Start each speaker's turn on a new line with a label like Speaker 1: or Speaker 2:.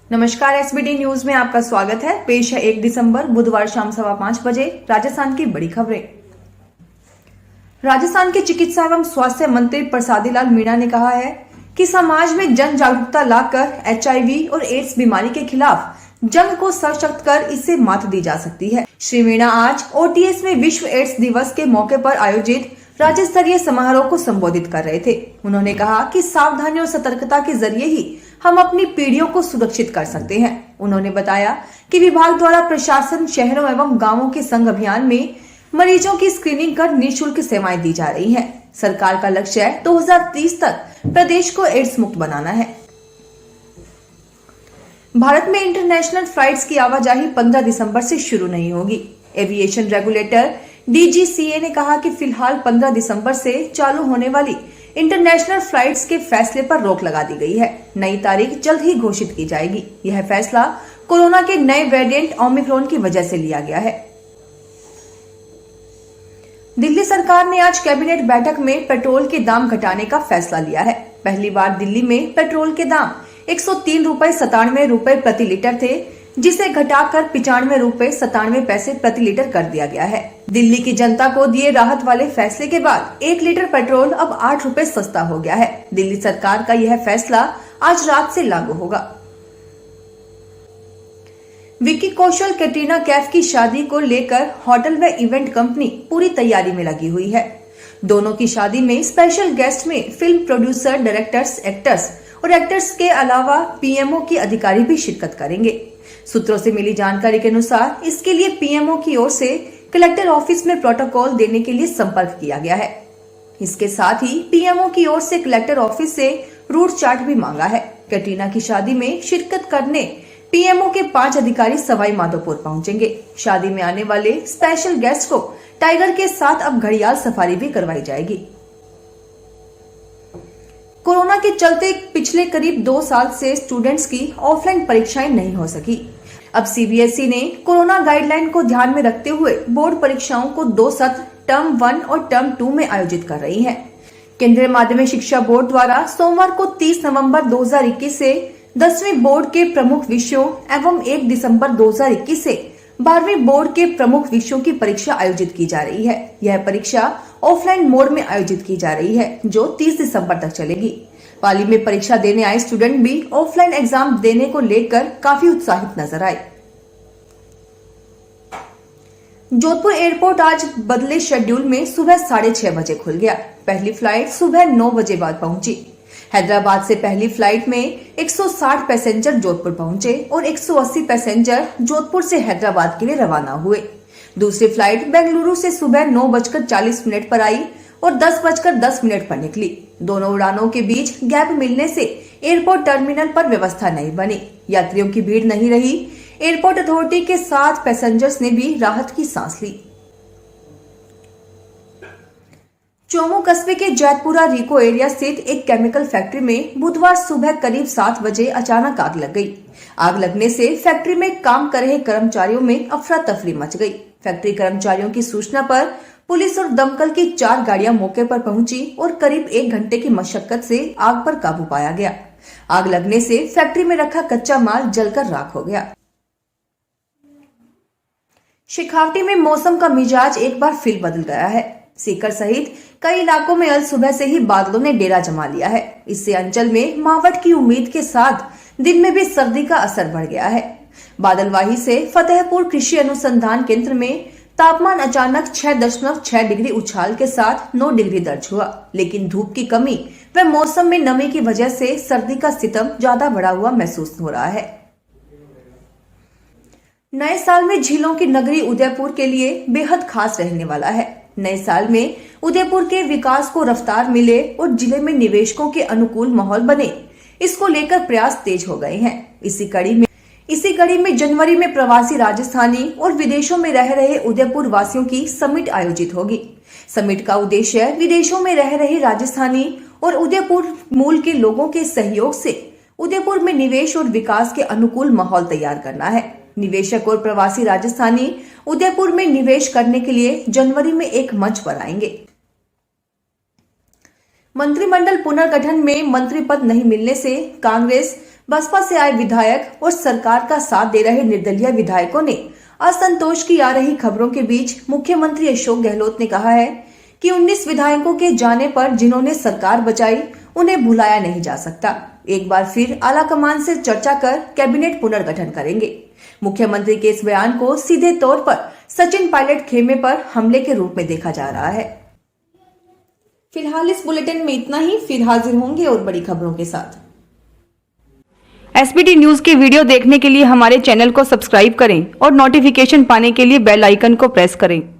Speaker 1: नमस्कार, SBT news में आपका स्वागत है। पेश है 1 दिसंबर बुधवार शाम 5:15 बजे राजस्थान की बड़ी खबरें। राजस्थान के चिकित्सा एवं स्वास्थ्य मंत्री प्रसादी लाल मीणा ने कहा है कि समाज में जन जागरूकता लाकर HIV और एड्स बीमारी के खिलाफ जंग को सशक्त कर इससे मात दी जा सकती है। श्री मीणा आज OTS में विश्व एड्स दिवस के मौके पर आयोजित राज्य स्तरीय समारोह को संबोधित कर रहे थे। उन्होंने कहा कि सावधानी और सतर्कता के जरिए ही हम अपनी पीढ़ियों को सुरक्षित कर सकते हैं। उन्होंने बताया कि विभाग द्वारा प्रशासन, शहरों एवं गांवों के संग अभियान में मरीजों की स्क्रीनिंग कर निःशुल्क सेवाएं दी जा रही हैं। सरकार का लक्ष्य है 2030 तक प्रदेश को एड्स मुक्त बनाना है। भारत में इंटरनेशनल फ्लाइट्स की आवाजाही 15 दिसंबर से शुरू नहीं होगी। एविएशन रेगुलेटर DGCA ने कहा कि फिलहाल 15 दिसंबर से चालू होने वाली इंटरनेशनल फ्लाइट्स के फैसले पर रोक लगा दी गई है। नई तारीख जल्द ही घोषित की जाएगी। यह फैसला कोरोना के नए वेरिएंट ओमिक्रॉन की वजह से लिया गया है। दिल्ली सरकार ने आज कैबिनेट बैठक में पेट्रोल के दाम घटाने का फैसला लिया है। पहली बार दिल्ली में पेट्रोल के दाम 103.97 रुपए प्रति लीटर थे, जिसे घटाकर 95.97 प्रति लीटर कर दिया गया है। दिल्ली की जनता को दिए राहत वाले फैसले के बाद 1 लीटर पेट्रोल अब 8 रुपए सस्ता हो गया है। दिल्ली सरकार का यह फैसला आज रात से लागू होगा। विक्की कौशल, कैटरीना कैफ की शादी को लेकर होटल व इवेंट कंपनी पूरी तैयारी में लगी हुई है। दोनों की शादी में स्पेशल गेस्ट में फिल्म प्रोड्यूसर, डायरेक्टर्स, एक्टर्स और एक्टर्स के अलावा PMO के अधिकारी भी शिरकत करेंगे। सूत्रों से मिली जानकारी के अनुसार इसके लिए PMO की ओर से कलेक्टर ऑफिस में प्रोटोकॉल देने के लिए संपर्क किया गया है। इसके साथ ही PMO की ओर से कलेक्टर ऑफिस से रूट चार्ट भी मांगा है। कैटरीना की शादी में शिरकत करने PMO के 5 अधिकारी सवाई माधोपुर पहुंचेंगे। शादी में आने वाले स्पेशल गेस्ट को टाइगर के साथ अब घड़ियाल सफारी भी करवाई जाएगी। कोरोना के चलते पिछले करीब 2 साल से स्टूडेंट्स की ऑफलाइन परीक्षाएं नहीं हो सकी। अब CBSE ने कोरोना गाइडलाइन को ध्यान में रखते हुए बोर्ड परीक्षाओं को 2 सत्र टर्म 1 और टर्म 2 में आयोजित कर रही है। केंद्रीय माध्यमिक शिक्षा बोर्ड द्वारा सोमवार को 30 नवंबर 2021 से 10वीं बोर्ड के प्रमुख विषयों एवं 1 दिसंबर 2021 से 12वीं बोर्ड के प्रमुख विषयों की परीक्षा आयोजित की जा रही है। यह परीक्षा ऑफलाइन मोड में आयोजित की जा रही है, जो 30 दिसंबर तक चलेगी। पाली में परीक्षा देने आए स्टूडेंट भी ऑफलाइन एग्जाम देने को लेकर काफी उत्साहित नजर आए। जोधपुर एयरपोर्ट आज बदले शेड्यूल में सुबह 6:30 बजे खुल गया। पहली फ्लाइट सुबह 9 बजे बाद पहुंची। हैदराबाद से पहली फ्लाइट में 160 पैसेंजर जोधपुर पहुंचे और 180 पैसेंजर जोधपुर से हैदराबाद के लिए रवाना हुए। दूसरी फ्लाइट बेंगलुरु से सुबह 9:40 पर आई और 10:10 पर निकली। दोनों उड़ानों के बीच गैप मिलने से एयरपोर्ट टर्मिनल पर व्यवस्था नहीं बनी। यात्रियों की भीड़ नहीं रही। एयरपोर्ट अथॉरिटी के साथ पैसेंजर्स ने भी राहत की सांस ली। चोमू कस्बे के जैतपुरा रिको एरिया स्थित एक केमिकल फैक्ट्री में बुधवार सुबह करीब 7 बजे अचानक आग लग गई। आग लगने से फैक्ट्री में काम कर रहे कर्मचारियों में अफरा तफरी मच गई। फैक्ट्री कर्मचारियों की सूचना पर पुलिस और दमकल की 4 गाड़ियां मौके पर पहुंची और करीब 1 घंटे की मशक्कत से आग पर काबू पाया गया। आग लगने से फैक्ट्री में रखा कच्चा माल जलकर राख हो गया। शेखावटी में मौसम का मिजाज एक बार फिर बदल गया है। सीकर सहित कई इलाकों में अल सुबह से ही बादलों ने डेरा जमा लिया है। इससे अंचल में मावठ की उम्मीद के साथ दिन में भी सर्दी का असर बढ़ गया है। बादलवाही से फतेहपुर कृषि अनुसंधान केंद्र में तापमान अचानक 6.6 डिग्री उछाल के साथ 9 डिग्री दर्ज हुआ, लेकिन धूप की कमी व मौसम में नमी की वजह से सर्दी का सितम ज्यादा बढ़ा हुआ महसूस हो रहा है। नए साल में झीलों की नगरी उदयपुर के लिए बेहद खास रहने वाला है। नए साल में उदयपुर के विकास को रफ्तार मिले और जिले में निवेशकों के अनुकूल माहौल बने, इसको लेकर प्रयास तेज हो गए हैं। इसी कड़ी में जनवरी में प्रवासी राजस्थानी और विदेशों में रह रहे उदयपुर वासियों की समिट आयोजित होगी। समिट का उद्देश्य विदेशों में रह रहे राजस्थानी और उदयपुर मूल के लोगों के सहयोग से उदयपुर में निवेश और विकास के अनुकूल माहौल तैयार करना है। निवेशक और प्रवासी राजस्थानी उदयपुर में निवेश करने के लिए जनवरी में एक मंच पर आएंगे। मंत्रिमंडल पुनर्गठन में मंत्री पद नहीं मिलने से कांग्रेस बसपा से आए विधायक और सरकार का साथ दे रहे निर्दलीय विधायकों ने असंतोष की आ रही खबरों के बीच मुख्यमंत्री अशोक गहलोत ने कहा है कि 19 विधायकों के जाने पर जिन्होंने सरकार बचाई उन्हें भुलाया नहीं जा सकता। एक बार फिर आलाकमान से चर्चा कर कैबिनेट पुनर्गठन करेंगे। मुख्यमंत्री के इस बयान को सीधे तौर पर सचिन पायलट खेमे पर हमले के रूप में देखा जा रहा है। फिलहाल इस बुलेटिन में इतना ही, फिर हाजिर होंगे और बड़ी खबरों के साथ।
Speaker 2: एसबीटी न्यूज के वीडियो देखने के लिए हमारे चैनल को सब्सक्राइब करें और नोटिफिकेशन पाने के लिए बेल आइकन को प्रेस करें।